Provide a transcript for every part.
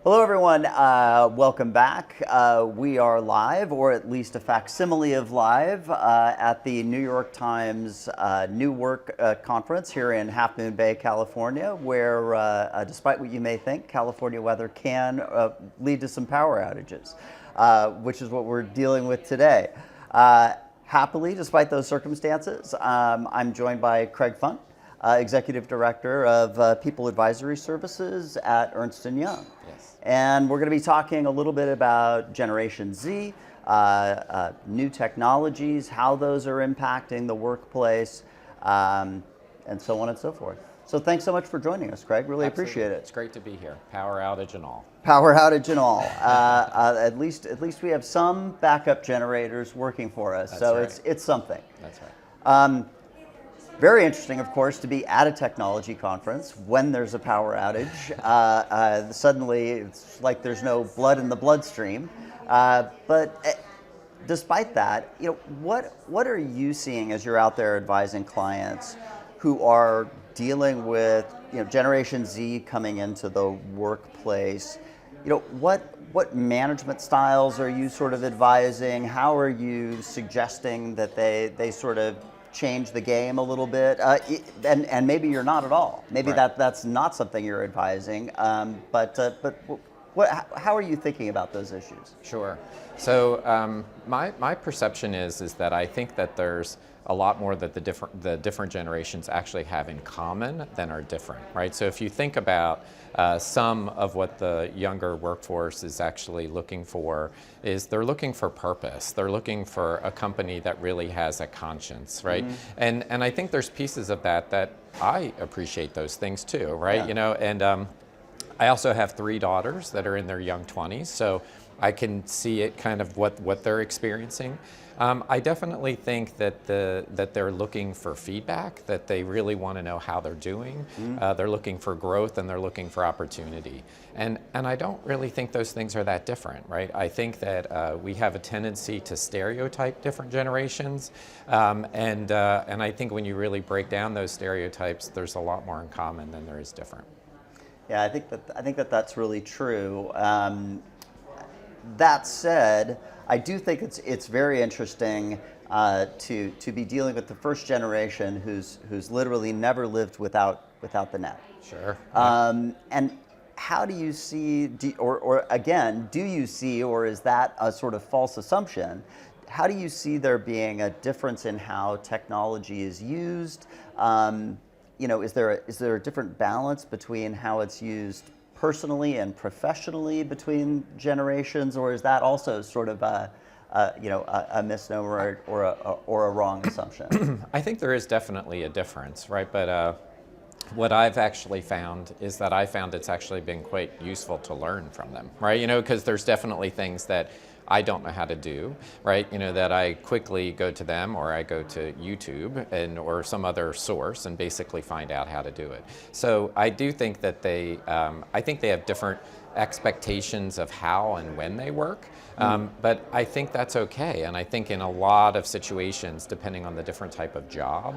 Hello, everyone. Welcome back. We are live, or at least a facsimile of live, at the New York Times New Work Conference here in Half Moon Bay, California, where, despite what you may think, California weather can lead to some power outages, which is what we're dealing with today. Happily, despite those circumstances, I'm joined by Craig Funt, Executive Director of People Advisory Services at Ernst & Young. Yes. And we're going to be talking a little bit about Generation Z, new technologies, how those are impacting the workplace, and so on and so forth. So thanks so much for joining us, Craig. Really Absolutely. appreciate it. It's great to be here. Power outage and all. Power outage and all. At least we have some backup generators working for us. That's so right. it's something. That's right. Very interesting, of course, to be at a technology conference when there's a power outage. Suddenly, it's like there's no blood in the bloodstream. But despite that, what are you seeing as you're out there advising clients who are dealing with Generation Z coming into the workplace? What management styles are you sort of advising? How are you suggesting that they sort of change the game a little bit, and maybe you're not at all. Maybe Right. that's not something you're advising. But how are you thinking about those issues? Sure. So my perception is that I think that there's a lot more that the different generations actually have in common than are different, right? So if you think about some of what the younger workforce is actually looking for, is they're looking for purpose. They're looking for a company that really has a conscience, right? Mm-hmm. And I think there's pieces of that I appreciate those things too, right? Yeah. And I also have 3 daughters that are in their young 20s, so I can see it kind of what they're experiencing. I definitely think that they're looking for feedback, that they really want to know how they're doing. Mm-hmm. They're looking for growth and they're looking for opportunity. And I don't really think those things are that different, right? I think that we have a tendency to stereotype different generations. And I think when you really break down those stereotypes, there's a lot more in common than there is different. Yeah, I think that's really true. That said, I do think it's very interesting to be dealing with the first generation who's literally never lived without the net. Sure. And how do you see, or again, do you see, or is that a sort of false assumption? How do you see there being a difference in how technology is used? Is there a different balance between how it's used personally and professionally between generations, or is that also sort of a misnomer or a wrong assumption? I think there is definitely a difference, right? But what I've actually found is that it's actually been quite useful to learn from them, right? Because there's definitely things that I don't know how to do, right? That I quickly go to them, or I go to YouTube or some other source and basically find out how to do it. So I do think that I think they have different expectations of how and when they work, but I think that's okay. And I think in a lot of situations, depending on the different type of job,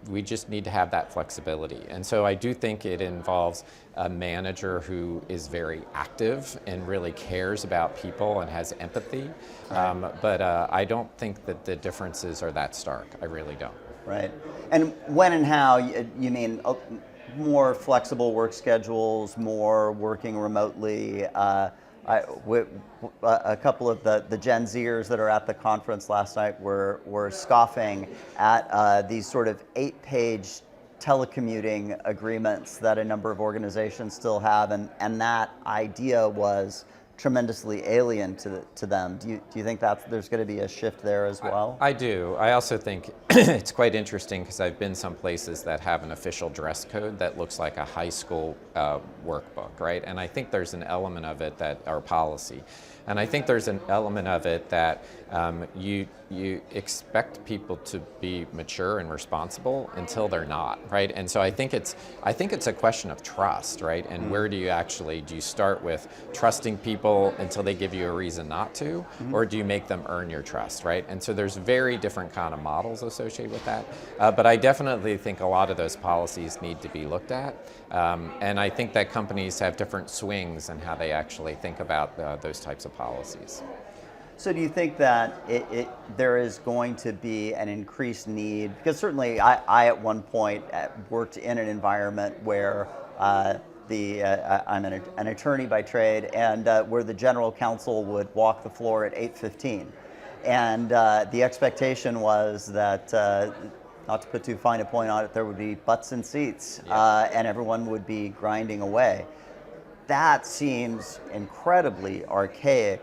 we just need to have that flexibility. And so I do think it involves a manager who is very active and really cares about people and has empathy. But I don't think that the differences are that stark. I really don't. Right. And when and how, you mean more flexible work schedules, more working remotely? A couple of the Gen Zers that are at the conference last night were scoffing at these sort of 8-page telecommuting agreements that a number of organizations still have, and that idea was tremendously alien to them. Do you think that there's going to be a shift there as well? I do. I also think it's quite interesting because I've been some places that have an official dress code that looks like a high school workbook, right? And I think there's an element of it that our policy. And I think there's an element of it that you expect people to be mature and responsible until they're not, right? And so I think it's a question of trust, right? And where do you start with trusting people until they give you a reason not to, or do you make them earn your trust, right? And so there's very different kind of models associated with that. But I definitely think a lot of those policies need to be looked at. And I think that companies have different swings in how they actually think about those types of policies. So do you think that there is going to be an increased need? Because certainly I at one point worked in an environment where I'm an attorney by trade, and where the general counsel would walk the floor at 8:15. And the expectation was that, not to put too fine a point on it, there would be butts in seats, and everyone would be grinding away. That seems incredibly archaic,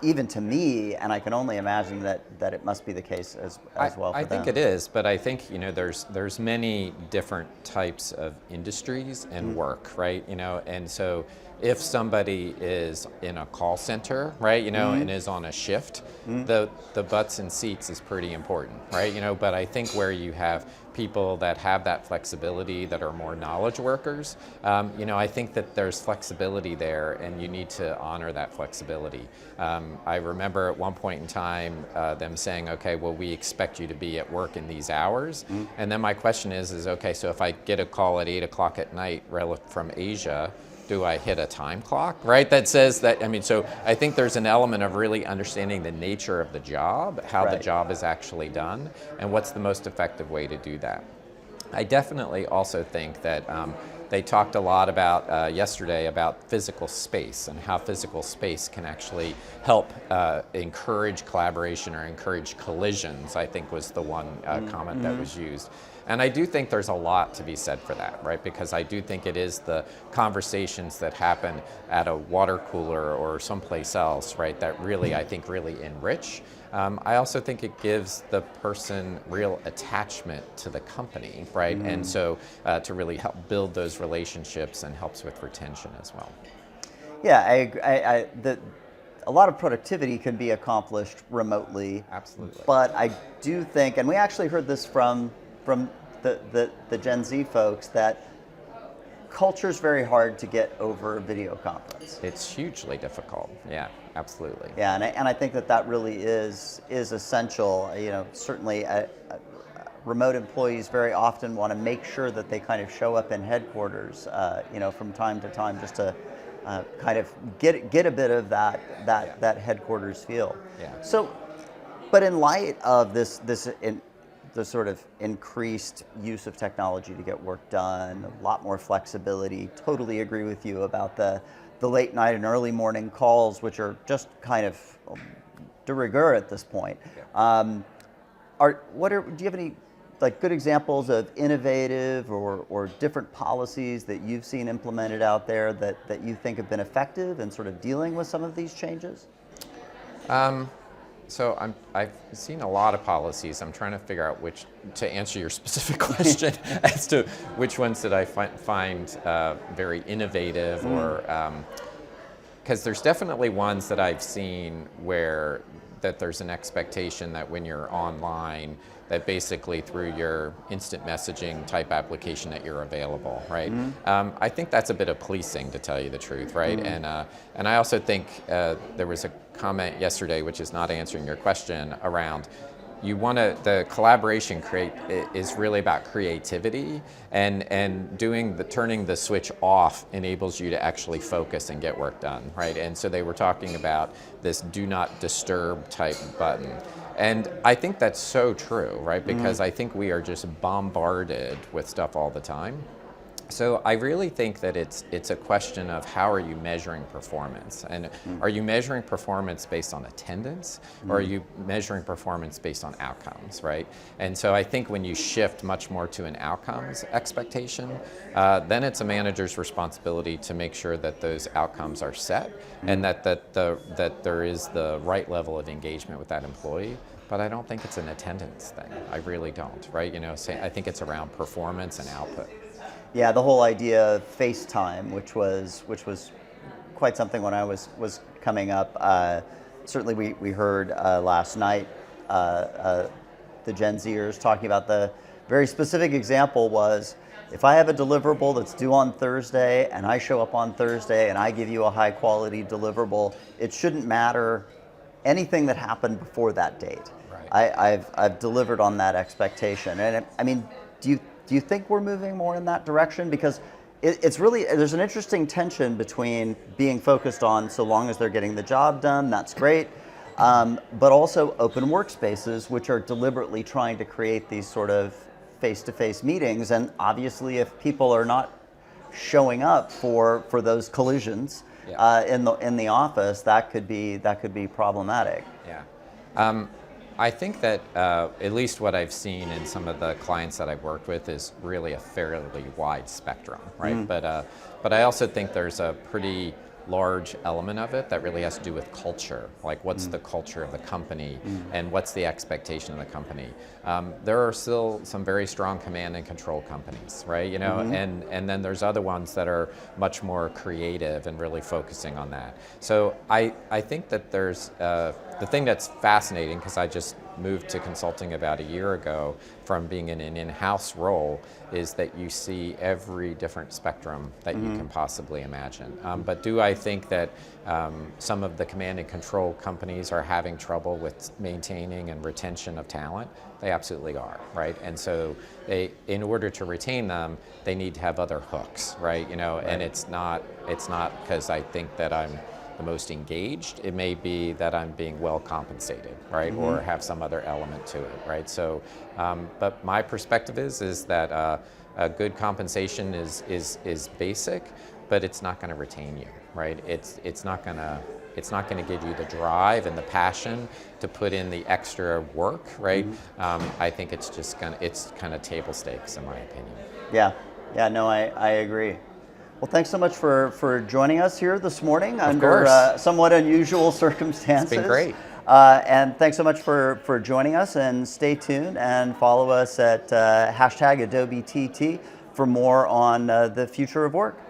even to me, and I can only imagine that it must be the case as well for I them. think it is, but I think there's many different types of industries and work, right? And so if somebody is in a call center, right, and is on a shift, the butts and seats is pretty important, right? But I think where you have people that have that flexibility, that are more knowledge workers, I think that there's flexibility there, and you need to honor that flexibility. I remember at one point in time them saying, okay, well, we expect you to be at work in these hours. And then my question is okay, so if I get a call at 8 o'clock at night from Asia, do I hit a time clock, right? That says that, so I think there's an element of really understanding the nature of the job, how the job is actually done, and what's the most effective way to do that. I definitely also think that they talked a lot about yesterday about physical space and how physical space can actually help encourage collaboration or encourage collisions, I think was the one comment that was used. And I do think there's a lot to be said for that, right? Because I do think it is the conversations that happen at a water cooler or someplace else, right, that really, I think, really enrich. I also think it gives the person real attachment to the company, right? And so to really help build those relationships and helps with retention as well. Yeah, a lot of productivity can be accomplished remotely. Absolutely. But I do think, and we actually heard this from the Gen Z folks, that culture's very hard to get over video conference. It's hugely difficult. Yeah, absolutely. Yeah, and I think that really is essential. Certainly remote employees very often want to make sure that they kind of show up in headquarters, from time to time, just to kind of get a bit of that headquarters feel. Yeah. So, but in light of the sort of increased use of technology to get work done, a lot more flexibility. Totally agree with you about the late night and early morning calls, which are just kind of de rigueur at this point. Yeah. Do you have any good examples of innovative or different policies that you've seen implemented out there that you think have been effective in sort of dealing with some of these changes? So I've seen a lot of policies. I'm trying to figure out to answer your specific question as to which ones did I find very innovative, or because there's definitely ones that I've seen where that there's an expectation that when you're online, that basically through your instant messaging type application that you're available, right? I think that's a bit of policing, to tell you the truth, right? And I also think there was a comment yesterday, which is not answering your question, around the collaboration is really about creativity, and turning the switch off enables you to actually focus and get work done, right? And so they were talking about this do not disturb type button. And I think that's so true, right? Because I think we are just bombarded with stuff all the time. So I really think that it's a question of how are you measuring performance, and are you measuring performance based on attendance, or are you measuring performance based on outcomes, right? And so I think when you shift much more to an outcomes expectation, then it's a manager's responsibility to make sure that those outcomes are set, and that there is the right level of engagement with that employee. But I don't think it's an attendance thing. I really don't, right? I think it's around performance and output. Yeah, the whole idea of FaceTime, which was quite something when I was coming up. Certainly, we heard last night the Gen Zers talking about the very specific example was, if I have a deliverable that's due on Thursday and I show up on Thursday and I give you a high quality deliverable, it shouldn't matter anything that happened before that date. Right. I've delivered on that expectation. And I mean, do you think we're moving more in that direction? Because it's really, there's an interesting tension between being focused on, so long as they're getting the job done, that's great, but also open workspaces, which are deliberately trying to create these sort of face-to-face meetings. And obviously, if people are not showing up for those collisions in the office, that could be problematic. Yeah. I think that at least what I've seen in some of the clients that I've worked with is really a fairly wide spectrum, right? But I also think there's a pretty large element of it that really has to do with culture, like what's the culture of the company and what's the expectation of the company. There are still some very strong command and control companies, right? You know, and then there's other ones that are much more creative and really focusing on that. So I think that there's the thing that's fascinating, because I just moved to consulting about a year ago from being in an in-house role, is that you see every different spectrum that you can possibly imagine. But do I think that some of the command and control companies are having trouble with maintaining and retention of talent? They absolutely are, right? And so in order to retain them, they need to have other hooks, right? You know, and it's not because I think that I'm the most engaged. It may be that I'm being well compensated, right, or have some other element to it, right? So, but my perspective is that a good compensation is basic, but it's not going to retain you, right? It's not going to give you the drive and the passion to put in the extra work, right? I think it's kind of table stakes, in my opinion. Yeah, no, I agree. Well, thanks so much for joining us here this morning under somewhat unusual circumstances. It's been great. And thanks so much for joining us, and stay tuned and follow us at #AdobeTT for more on the future of work.